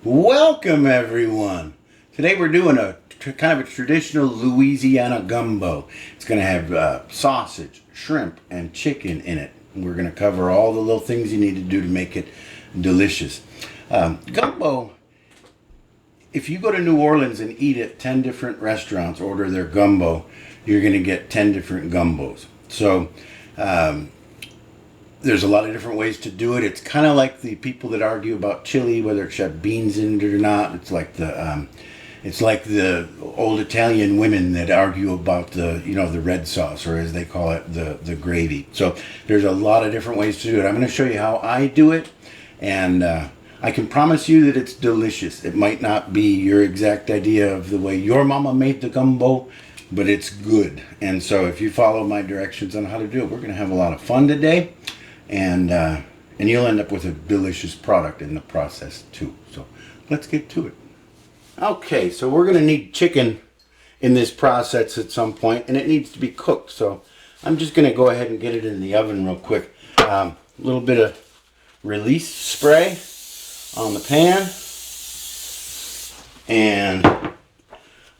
Welcome everyone. Today we're doing a kind of a traditional Louisiana gumbo. It's going to have sausage, shrimp, and chicken in it. We're going to cover all the little things you need to do to make it delicious. Gumbo, if you go to New Orleans and eat at 10 different restaurants, order their gumbo, you're going to get 10 different gumbos. So there's a lot of different ways to do it. It's kind of like the people that argue about chili, whether it should have beans in it or not. It's like the old Italian women that argue about the red sauce, or as they call it, the gravy. So there's a lot of different ways to do it. I'm going to show you how I do it, and I can promise you that it's delicious. It might not be your exact idea of the way your mama made the gumbo, but it's good. And so if you follow my directions on how to do it, we're going to have a lot of fun today. And you'll end up with a delicious product in the process too. So let's get to it. Okay, so we're going to need chicken in this process at some point, and it needs to be cooked. So I'm just going to go ahead and get it in the oven real quick. A little bit of release spray on the pan, and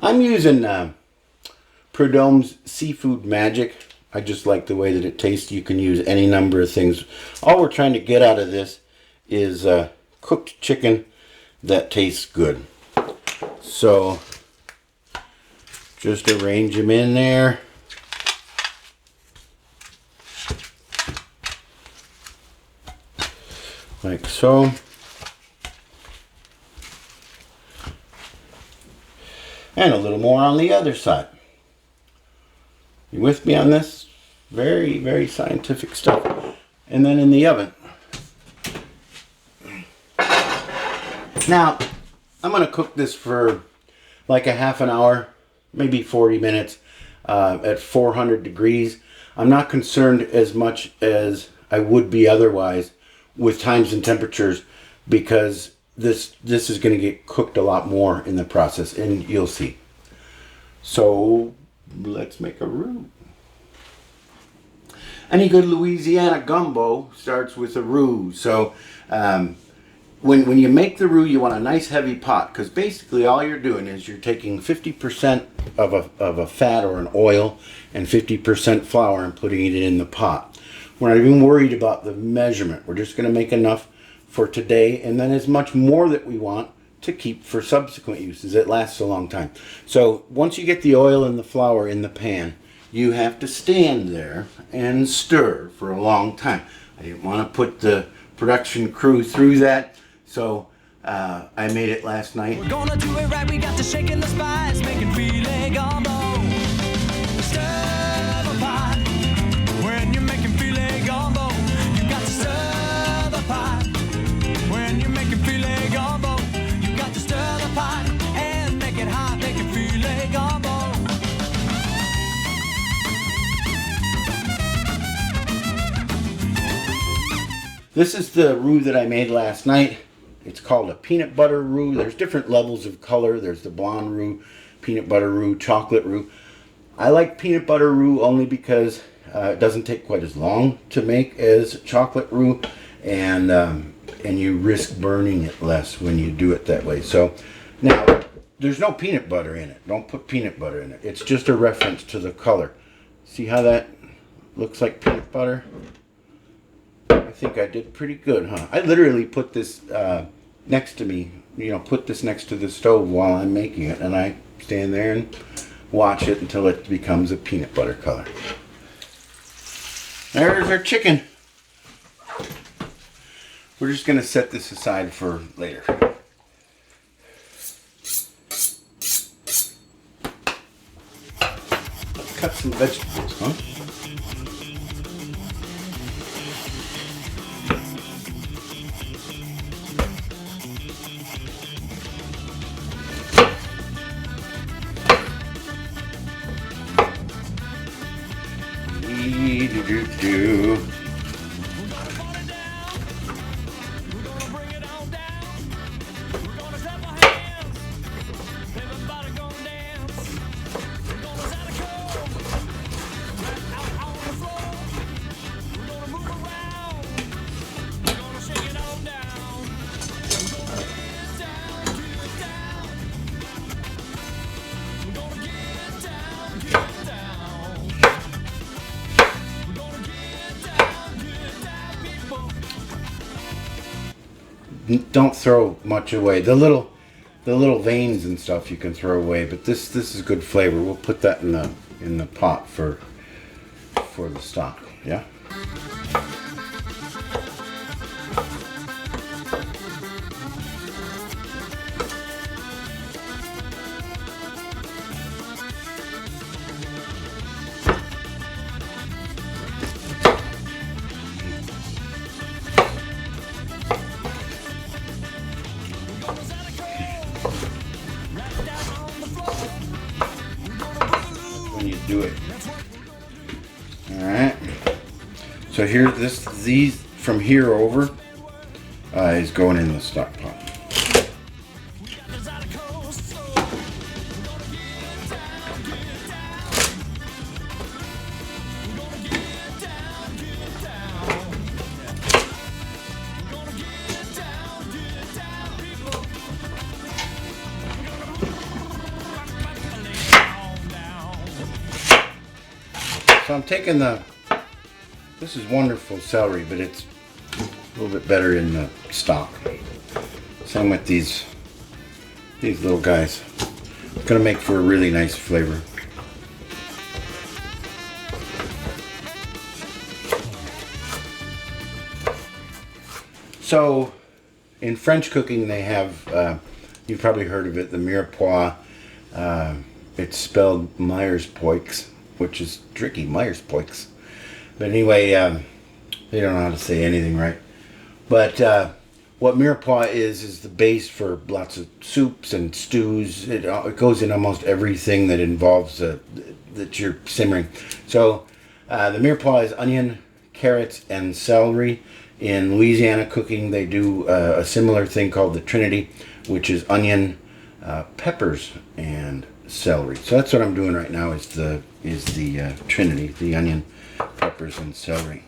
I'm using Prud'homme's Seafood Magic. I just like the way that it tastes. You can use any number of things. All we're trying to get out of this is cooked chicken that tastes good. So just arrange them in there. Like so. And a little more on the other side. You with me on this? Very, very scientific stuff. And then in the oven. Now, I'm going to cook this for like a half an hour, maybe 40 minutes at 400 degrees. I'm not concerned as much as I would be otherwise with times and temperatures, because this is going to get cooked a lot more in the process, and you'll see. So let's make a roux. Any good Louisiana gumbo starts with a roux. So when you make the roux, you want a nice heavy pot, because basically all you're doing is you're taking 50% of a fat or an oil and 50% flour and putting it in the pot. We're not even worried about the measurement. We're just going to make enough for today, and then as much more that we want to keep for subsequent uses. It lasts a long time. So once you get the oil and the flour in the pan, you have to stand there and stir for a long time. I didn't want to put the production crew through that, so I made it last night. We're gonna do it right, we got to shake in the spice, making filet gumbo. Stir the pot. When you're making filet gumbo, you got to stir the pot. When you're making filet gumbo, you got to stir the pot and make it hot, making filet gumbo. This is the roux that I made last night. It's called a peanut butter roux. There's different levels of color. There's the blonde roux, peanut butter roux, chocolate roux. I like peanut butter roux only because it doesn't take quite as long to make as chocolate roux, and you risk burning it less when you do it that way. So now, there's no peanut butter in it. Don't put peanut butter in it. It's just a reference to the color. See how that looks like peanut butter? I think I did pretty good, huh? I literally put this next to me, put this next to the stove while I'm making it, and I stand there and watch it until it becomes a peanut butter color. There's our chicken. We're just going to set this aside for later. Cut some vegetables, huh? Do. don't throw much away. The little veins and stuff you can throw away, but this is good flavor. We'll put that in the pot for the stock. Yeah. When you do it. All right. So here, these from here over is going in the stock pot. So I'm taking this is wonderful celery, but it's a little bit better in the stock. Same with these little guys. It's gonna make for a really nice flavor. So in French cooking they have, you've probably heard of it, the mirepoix. It's spelled Myers-Poix, which is tricky, Myers-Poix. But anyway, they don't know how to say anything right. But what mirepoix is the base for lots of soups and stews. It goes in almost everything that involves that you're simmering. So the mirepoix is onion, carrots, and celery. In Louisiana cooking, they do a similar thing called the Trinity, which is onion, peppers, and celery. So that's what I'm doing right now is the Trinity, the onion, peppers, and celery.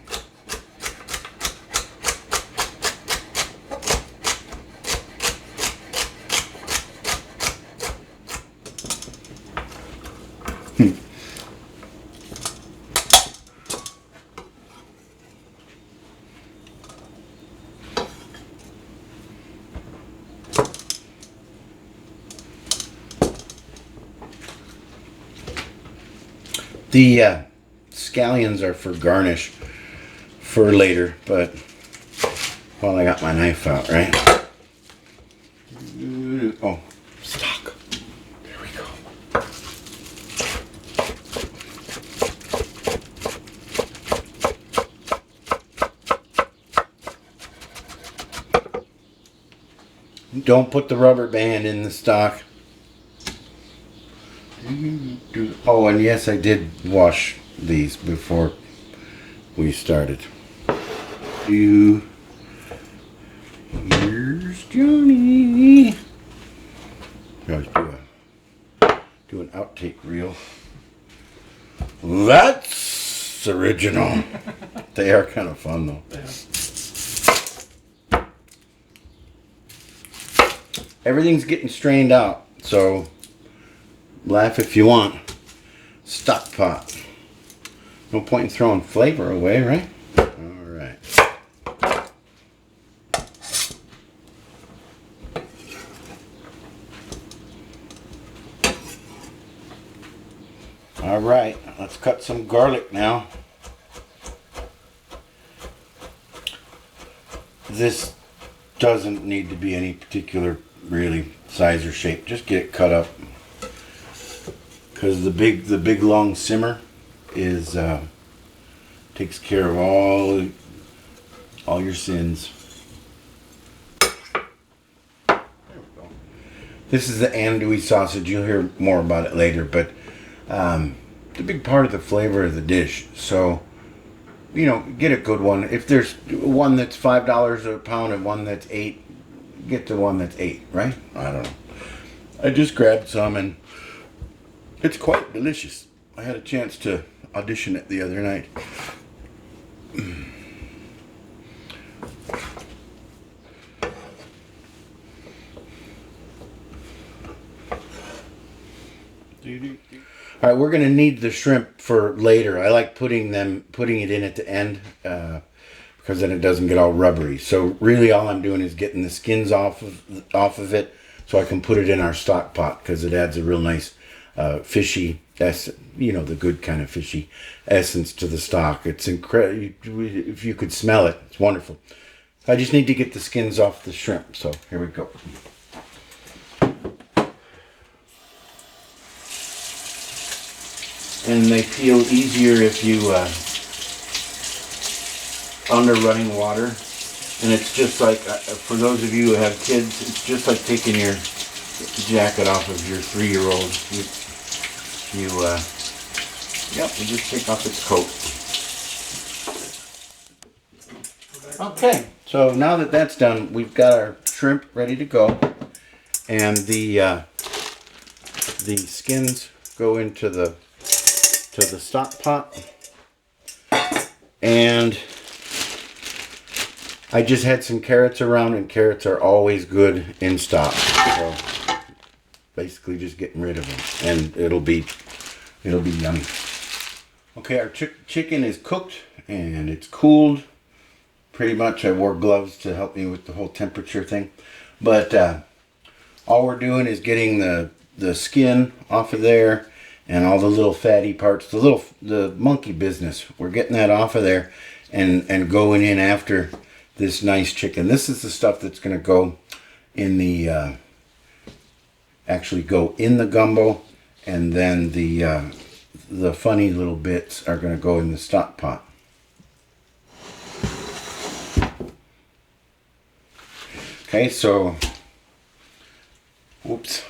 The scallions are for garnish for later, but while I got my knife out, right? Oh, stock. There we go. Don't put the rubber band in the stock. Oh, and yes, I did wash these before we started. Here's Johnny. I always do an outtake reel. That's original. They are kind of fun though. Yeah. Everything's getting strained out, so laugh if you want. Stock pot. No point in throwing flavor away, right? Alright. Alright, let's cut some garlic now. This doesn't need to be any particular really size or shape. Just get it cut up. Because the big long simmer is takes care of all your sins. There we go. This is the andouille sausage. You'll hear more about it later, but it's a big part of the flavor of the dish. So, you know, get a good one. If there's one that's $5 a pound and one that's $8, get the one that's $8, right? I don't know. I just grabbed some and it's quite delicious. I had a chance to audition it the other night. All right, we're gonna need the shrimp for later. I like putting it in at the end because then it doesn't get all rubbery. So really all I'm doing is getting the skins off of it so I can put it in our stock pot, because it adds a real nice fishy, the good kind of fishy essence to the stock. It's incredible. If you could smell it, it's wonderful. I just need to get the skins off the shrimp, so here we go. And they peel easier if you under running water. And it's just like, for those of you who have kids, it's just like taking your jacket off of your 3-year-old. You just take off its coat. Okay, so now that that's done, we've got our shrimp ready to go. And the skins go into the stock pot. And I just had some carrots around, and carrots are always good in stock. So basically just getting rid of them, and it'll be yummy. Okay, our chicken is cooked and it's cooled. Pretty much I wore gloves to help me with the whole temperature thing. But all we're doing is getting the skin off of there and all the little fatty parts, the monkey business. We're getting that off of there and going in after this nice chicken. This is the stuff that's going to go in the actually go in the gumbo, and then the funny little bits are going to go in the stock pot. Okay, so whoops.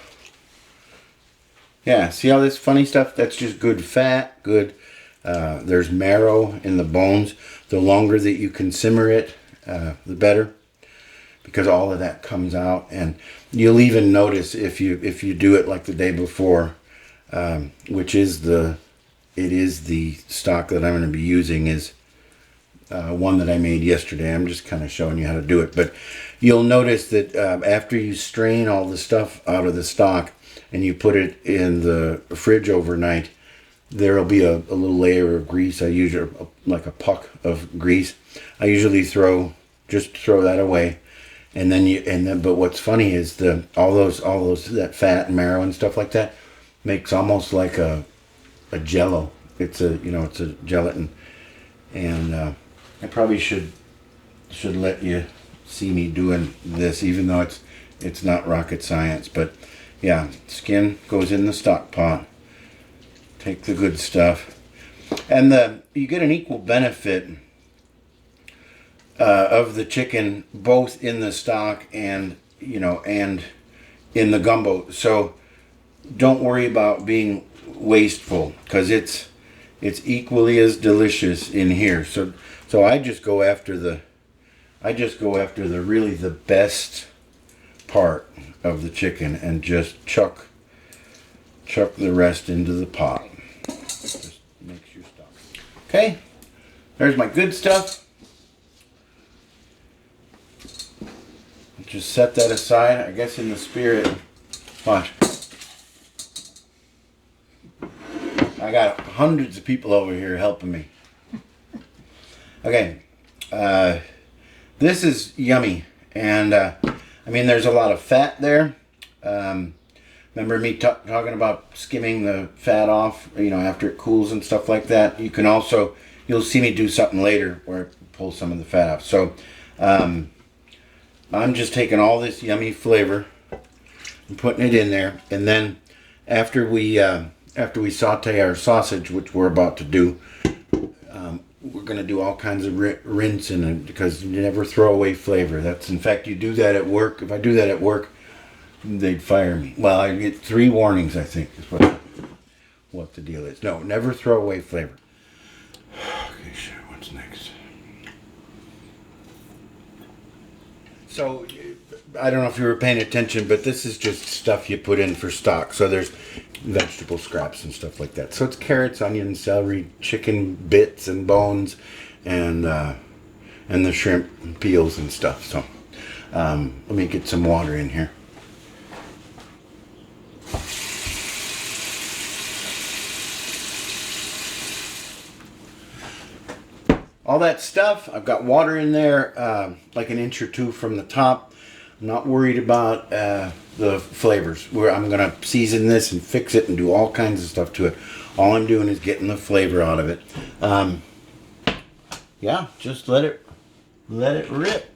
Yeah, see all this funny stuff? That's just good fat, good. There's marrow in the bones. The longer that you can simmer it, the better, because all of that comes out. And you'll even notice if you do it like the day before, which is the stock that I'm going to be using is one that I made yesterday. I'm just kind of showing you how to do it, but you'll notice that after you strain all the stuff out of the stock and you put it in the fridge overnight, there'll be a little layer of grease. I usually like a puck of grease. I usually just throw that away, and then but what's funny is all those that fat and marrow and stuff like that makes almost like a jello. It's a gelatin, and I probably should let you see me doing this, even though it's not rocket science. But yeah, skin goes in the stock pot. Take the good stuff, and you get an equal benefit of the chicken both in the stock and in the gumbo. So don't worry about being wasteful, because it's equally as delicious in here. So I just go after the really the best part of the chicken and just chuck the rest into the pot. Just makes your stock. Okay, there's my good stuff. Just set that aside, I guess, in the spirit. Watch. I got hundreds of people over here helping me. Okay, this is yummy, and I mean, there's a lot of fat there. Remember me talking about skimming the fat off, after it cools and stuff like that. You can also, you'll see me do something later where I pull some of the fat off. So I'm just taking all this yummy flavor and putting it in there, and then after we saute our sausage, which we're about to do, we're going to do all kinds of rinse in it, because you never throw away flavor. In fact, you do that at work. If I do that at work, they'd fire me. Well, I get 3 warnings, I think, is what the deal is. No, never throw away flavor. Okay, sure. What's next? So, I don't know if you were paying attention, but this is just stuff you put in for stock. So there's vegetable scraps and stuff like that. So it's carrots, onions, celery, chicken bits and bones, and the shrimp peels and stuff. So let me get some water in here. all that stuff. I've got water in there, like an inch or two from the top. I'm not worried about the flavors. Where I'm gonna season this and fix it and do all kinds of stuff to it. All I'm doing is getting the flavor out of it. Yeah, just let it rip.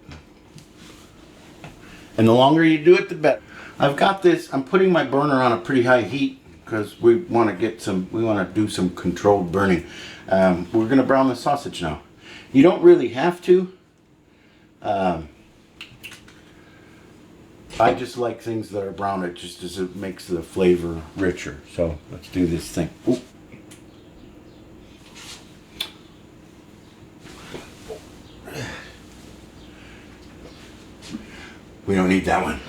And the longer you do it, the better. I've got this. I'm putting my burner on a pretty high heat because we want to do some controlled burning. We're gonna brown the sausage now. You don't really have to. I just like things that are brown. It just as it makes the flavor richer. So let's do this thing. Ooh. We don't need that one.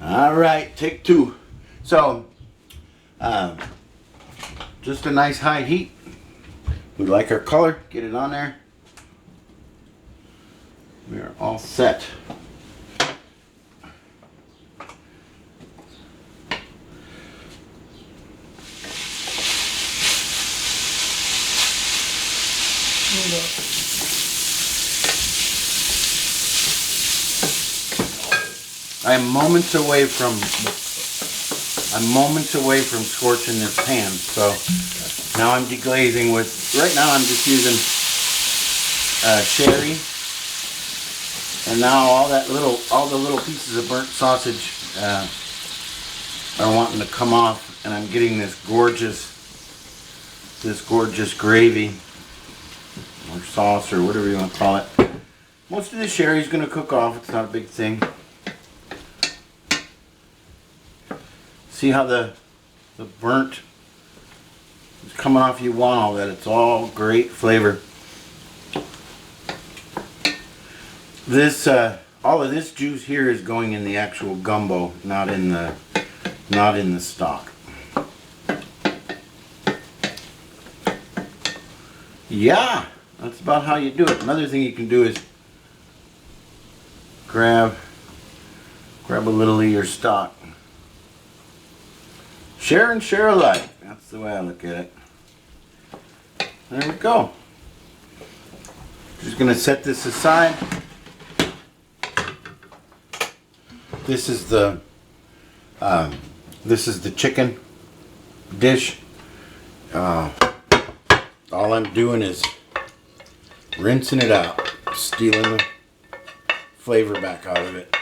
All right, take two. So, just a nice high heat. We like our color. Get it on there. We are all set. I'm moments away from scorching this pan. So now I'm deglazing with. Right now I'm just using sherry. And now all the little pieces of burnt sausage are wanting to come off, and I'm getting this gorgeous gravy or sauce or whatever you want to call it. Most of the sherry is going to cook off. It's not a big thing. See how the burnt is coming off? You want all that. It's all great flavor. This all of this juice here is going in the actual gumbo, not in the stock. Yeah, that's about how you do it. Another thing you can do is grab a little of your stock. Share and share alike. That's the way I look at it. There we go. Just gonna set this aside. This is the chicken dish. All I'm doing is rinsing it out, stealing the flavor back out of it.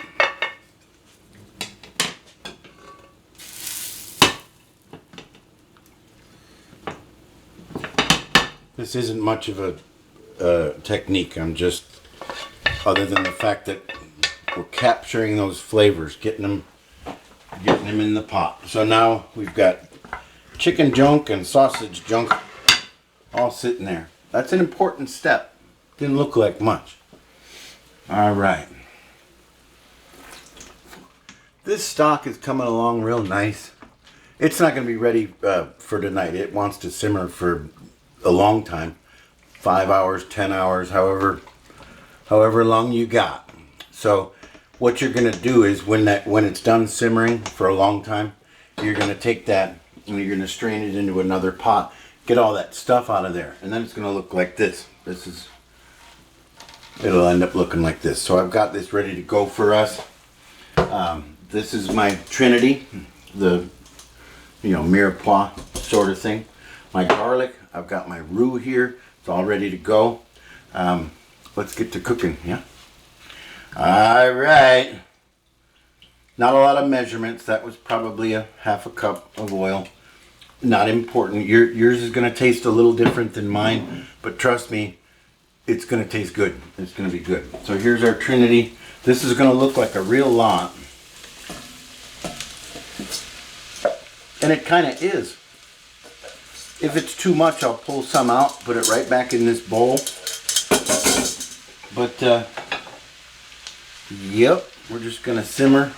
This isn't much of a technique. I'm just, other than the fact that we're capturing those flavors, getting them in the pot. So now we've got chicken junk and sausage junk all sitting there. That's an important step. Didn't look like much. All right. This stock is coming along real nice. It's not going to be ready for tonight. It wants to simmer for a long time. 5 hours, 10 hours, however long you got. So what you're going to do is when it's done simmering for a long time, you're going to take that and you're going to strain it into another pot, get all that stuff out of there, and then it's going to look like this. It'll end up looking like this. So I've got this ready to go for us. This is my Trinity, the mirepoix sort of thing. My garlic, I've got my roux here. It's all ready to go. Let's get to cooking, yeah? All right. Not a lot of measurements. That was probably a half a cup of oil. Not important. Yours is going to taste a little different than mine, but trust me, it's going to taste good. It's going to be good. So here's our Trinity. This is going to look like a real lot. And it kind of is. If it's too much, I'll pull some out, put it right back in this bowl. But, yep, we're just going to simmer.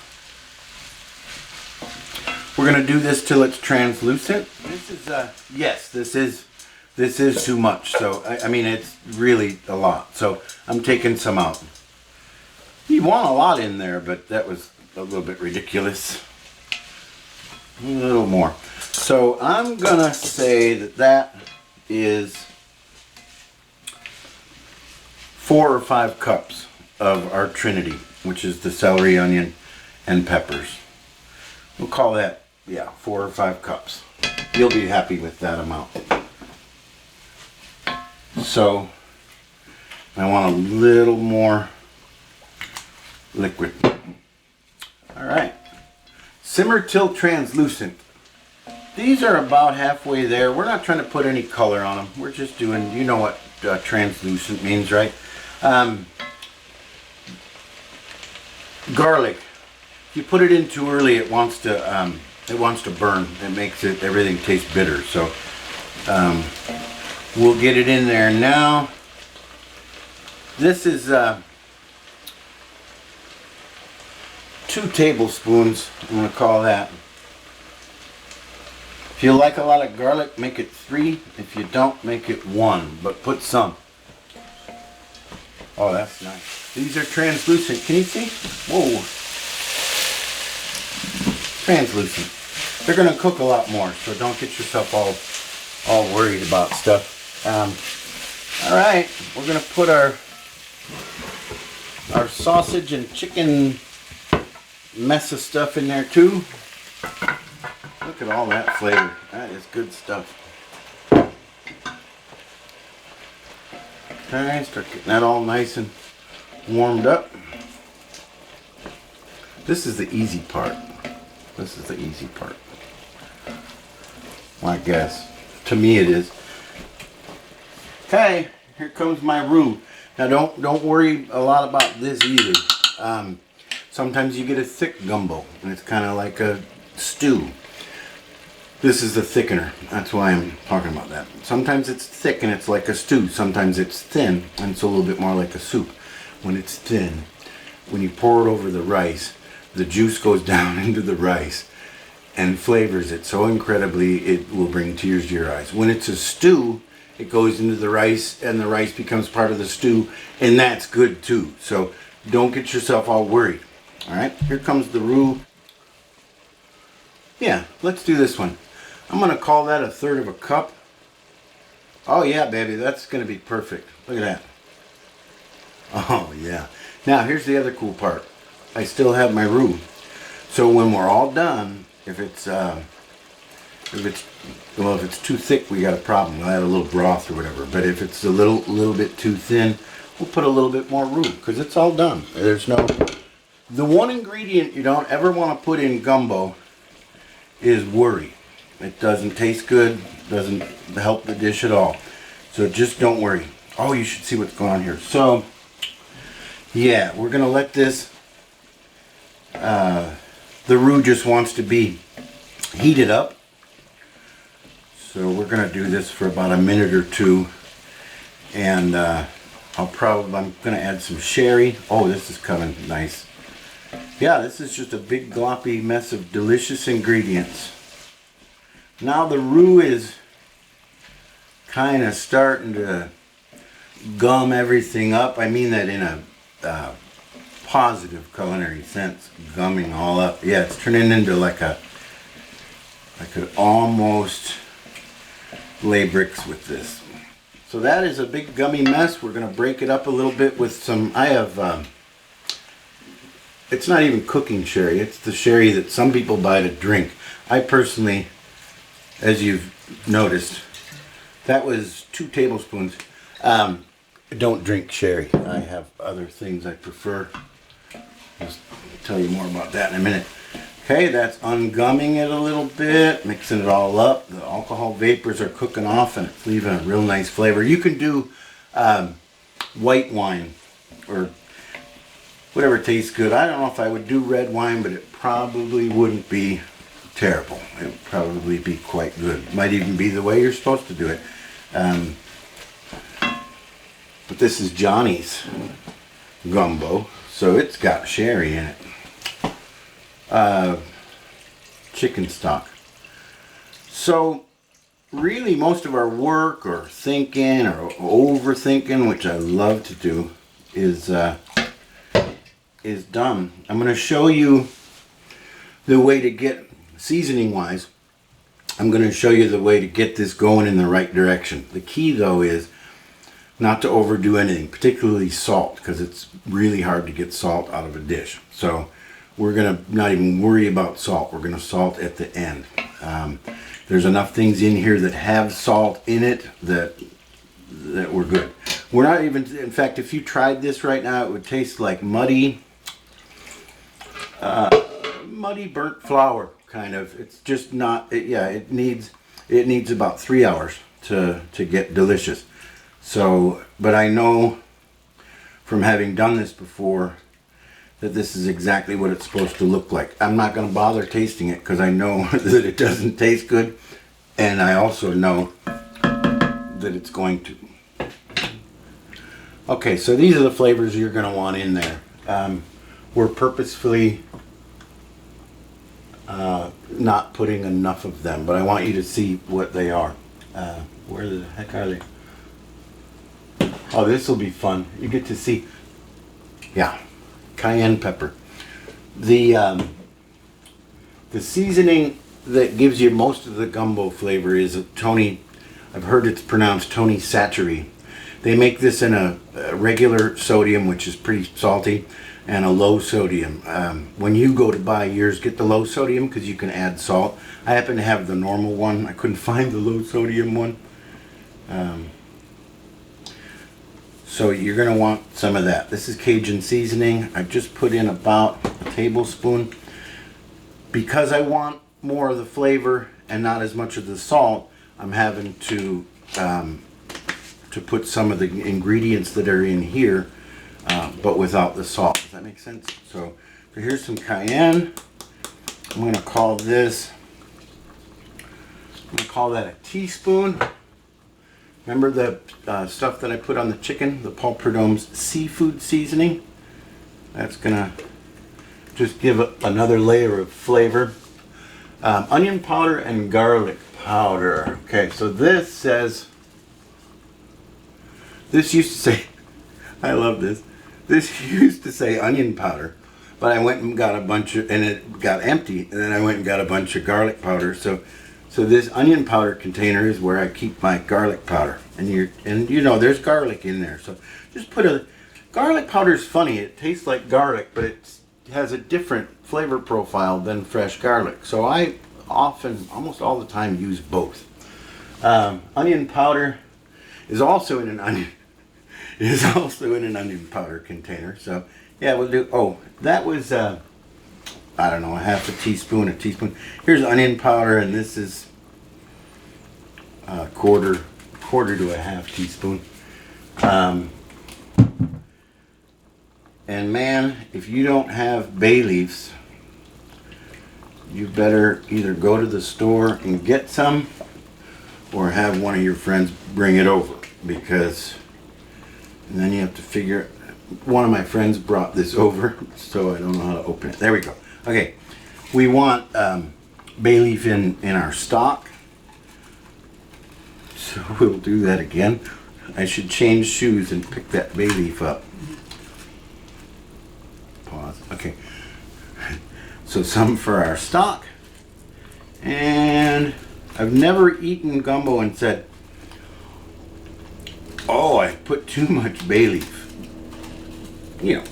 We're going to do this till it's translucent. This is, yes, this is too much. So, I mean, it's really a lot. So, I'm taking some out. You want a lot in there, but that was a little bit ridiculous. A little more. So, I'm going to say that is 4 or 5 cups of our Trinity, which is the celery, onion, and peppers. We'll call that, yeah, 4 or 5 cups. You'll be happy with that amount. So I want a little more liquid. All right. Simmer till translucent. These are about halfway there. We're not trying to put any color on them. We're just doing, you know what translucent means, right? Garlic. If you put it in too early, it wants to burn. It makes everything taste bitter. So we'll get it in there now. This is 2 tablespoons. I'm going to call that. If you like a lot of garlic, make it 3. If you don't, make it 1. But put some. Oh, that's nice. These are translucent. Can you see? Whoa. Translucent. They're going to cook a lot more, so don't get yourself all worried about stuff. All right, we're going to put our sausage and chicken mess of stuff in there too. Look at all that flavor. That is good stuff. Okay, start getting that all nice and warmed up. This is the easy part. This is the easy part. Well, I guess. To me it is. Okay, here comes my roux. Now don't worry a lot about this either. Sometimes you get a thick gumbo, and it's kind of like a stew. This is the thickener. That's why I'm talking about that. Sometimes it's thick and it's like a stew. Sometimes it's thin and it's a little bit more like a soup. When it's thin, when you pour it over the rice, the juice goes down into the rice and flavors it so incredibly it will bring tears to your eyes. When it's a stew, it goes into the rice and the rice becomes part of the stew, and that's good too. So don't get yourself all worried. All right, here comes the roux. Yeah, let's do this one. I'm going to call that 1/3 cup. Oh yeah, baby, that's going to be perfect. Look at that. Oh yeah. Now here's the other cool part. I still have my roux. So when we're all done, if it's too thick, we got a problem. We'll add a little broth or whatever. But if it's a little bit too thin, we'll put a little bit more roux because it's all done. The one ingredient you don't ever want to put in gumbo is worry. It doesn't taste good, doesn't help the dish at all. So just don't worry. Oh, you should see what's going on here. So, yeah, we're going to let this, the roux just wants to be heated up. So we're going to do this for about a minute or two. And I'm going to add some sherry. Oh, this is coming nice. Yeah, this is just a big gloppy mess of delicious ingredients. Now the roux is kind of starting to gum everything up. I mean that in a positive culinary sense, gumming all up. Yeah, it's turning into like an almost lay bricks with this. So that is a big gummy mess. We're going to break it up a little bit with some, it's not even cooking sherry. It's the sherry that some people buy to drink. I personally, as you've noticed, that was 2 tablespoons. Don't drink sherry. I have other things I prefer. I'll tell you more about that in a minute. Okay, that's ungumming it a little bit, mixing it all up. The alcohol vapors are cooking off and it's leaving a real nice flavor. You can do white wine or whatever tastes good. I don't know if I would do red wine, but it probably wouldn't be terrible. It would probably be quite good. Might even be the way you're supposed to do it. But this is Johnny's gumbo, so it's got sherry in it. Chicken stock. So really most of our work or thinking or overthinking, which I love to do, is done. I'm going to show you the way to get, seasoning wise, I'm going to show you the way to get this going in the right direction. The key though is not to overdo anything, particularly salt, because it's really hard to get salt out of a dish. So we're going to not even worry about salt. We're going to salt at the end. There's enough things in here that have salt in it that we're good. We're not even, in fact, if you tried this right now, it would taste like muddy burnt flour, kind of. It's just not, it needs about 3 hours to get delicious. So, but I know from having done this before that this is exactly what it's supposed to look like. I'm not going to bother tasting it because I know that it doesn't taste good, and I also know that it's going to. Okay, so these are the flavors you're going to want in there. We're purposefully not putting enough of them, but I want you to see what they are. Where the heck are they? Oh, this will be fun. You get to see. Yeah, cayenne pepper. The seasoning that gives you most of the gumbo flavor is a Tony. I've heard it's pronounced Tony Satchery. They make this in a regular sodium, which is pretty salty, and a low sodium. When you go to buy yours, get the low sodium because you can add salt. I happen to have the normal one. I couldn't find the low sodium one. So you're going to want some of that. This is Cajun seasoning. I just put in about a tablespoon. Because I want more of the flavor and not as much of the salt, I'm having to put some of the ingredients that are in here, but without the salt. Does that make sense? So here's some cayenne. I'm going to call this, I'm going to call that a teaspoon. Remember the stuff that I put on the chicken, the Paul Prud'homme's seafood seasoning? That's going to just give another layer of flavor. Onion powder and garlic powder. Okay, so this says, this used to say, I love this. This used to say onion powder, but I went and got a bunch of, and it got empty, and then I went and got a bunch of garlic powder. So this onion powder container is where I keep my garlic powder, and you know there's garlic in there. So just put garlic powder is funny. It tastes like garlic, but it has a different flavor profile than fresh garlic. So I often, almost all the time, use both. Onion powder is also in an onion. Is also in an onion powder container. So yeah, we'll do. Oh, that was I don't know, a half a teaspoon. Here's onion powder, and this is a quarter to a half teaspoon. And man, if you don't have bay leaves, you better either go to the store and get some, or have one of your friends bring it over, because. And then you have to figure, one of my friends brought this over, so I don't know how to open it. There we go. Okay, we want bay leaf in our stock. So we'll do that again. I should change shoes and pick that bay leaf up. Pause. Okay. So some for our stock. And I've never eaten gumbo and said, oh, I put too much bay leaf. You know,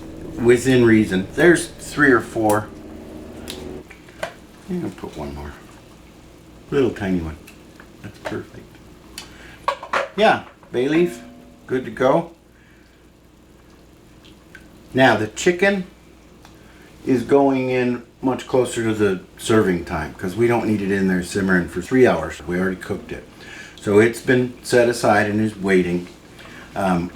within reason. There's 3 or 4. I'm gonna put one more. Little tiny one. That's perfect. Yeah, bay leaf. Good to go. Now the chicken is going in much closer to the serving time because we don't need it in there simmering for 3 hours. We already cooked it. So it's been set aside and is waiting.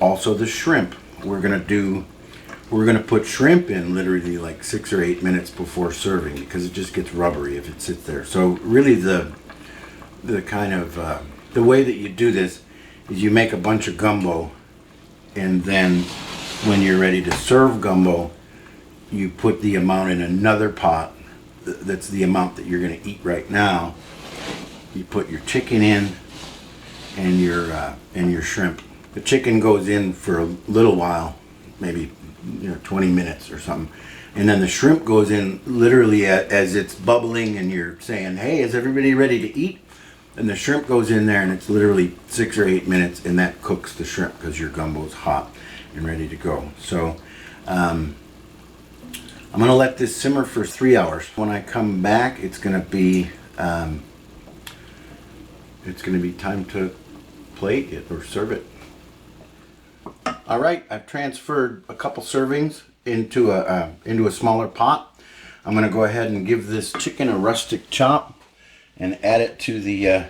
Also the shrimp, we're gonna put shrimp in literally like 6 or 8 minutes before serving because it just gets rubbery if it sits there. So really the kind of the way that you do this is you make a bunch of gumbo, and then when you're ready to serve gumbo, you put the amount in another pot that's the amount that you're going to eat right now. You put your chicken in and your shrimp. The chicken goes in for a little while, maybe 20 minutes or something, and then the shrimp goes in literally as it's bubbling and you're saying, hey, is everybody ready to eat? And the shrimp goes in there, and it's literally 6 or 8 minutes, and that cooks the shrimp because your gumbo's hot and ready to go. So I'm going to let this simmer for 3 hours. When I come back, it's going to be time to plate it or serve it. All right, I've transferred a couple servings into a smaller pot. I'm going to go ahead and give this chicken a rustic chop and add it to the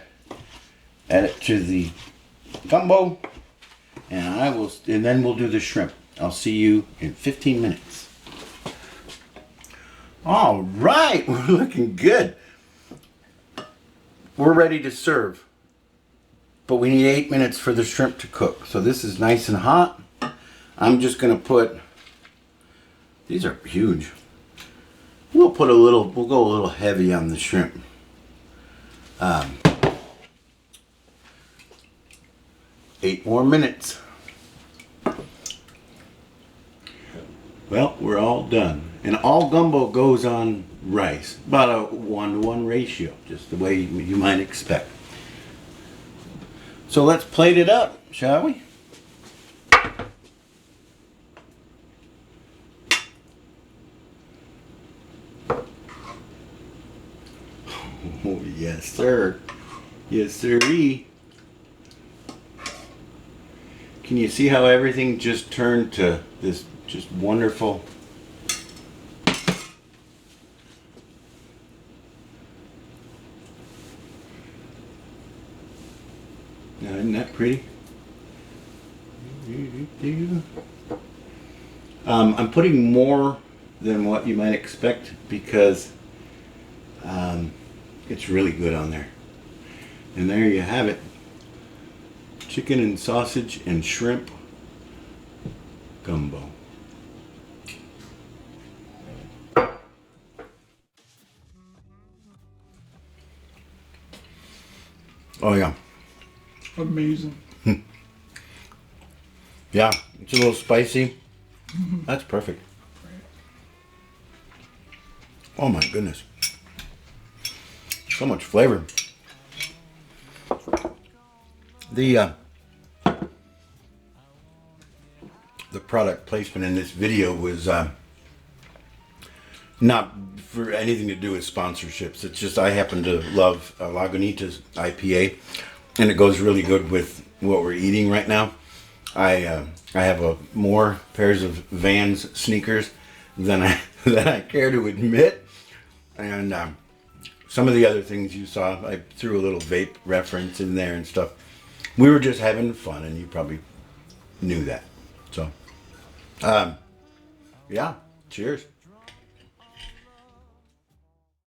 gumbo, and then we'll do the shrimp. I'll see you in 15 minutes. All right, we're looking good. We're ready to serve, but we need 8 minutes for the shrimp to cook. So this is nice and hot. I'm just gonna put, these are huge. We'll go a little heavy on the shrimp. 8 more minutes. Well, we're all done. And all gumbo goes on rice. About a 1-to-1 ratio, just the way you might expect. So let's plate it up, shall we? Oh, yes, sir. Yes, sirree. Can you see how everything just turned to this just wonderful? Now, isn't that pretty? I'm putting more than what you might expect because it's really good on there. And there you have it. Chicken and sausage and shrimp gumbo. Oh yeah. Amazing. Yeah, it's a little spicy. That's perfect. Oh my goodness. So much flavor. The product placement in this video was not for anything to do with sponsorships. It's just I happen to love Lagunitas IPA, and it goes really good with what we're eating right now. I have more pairs of Vans sneakers than I care to admit, and some of the other things you saw, I threw a little vape reference in there and stuff. We were just having fun, and you probably knew that. So, yeah, cheers.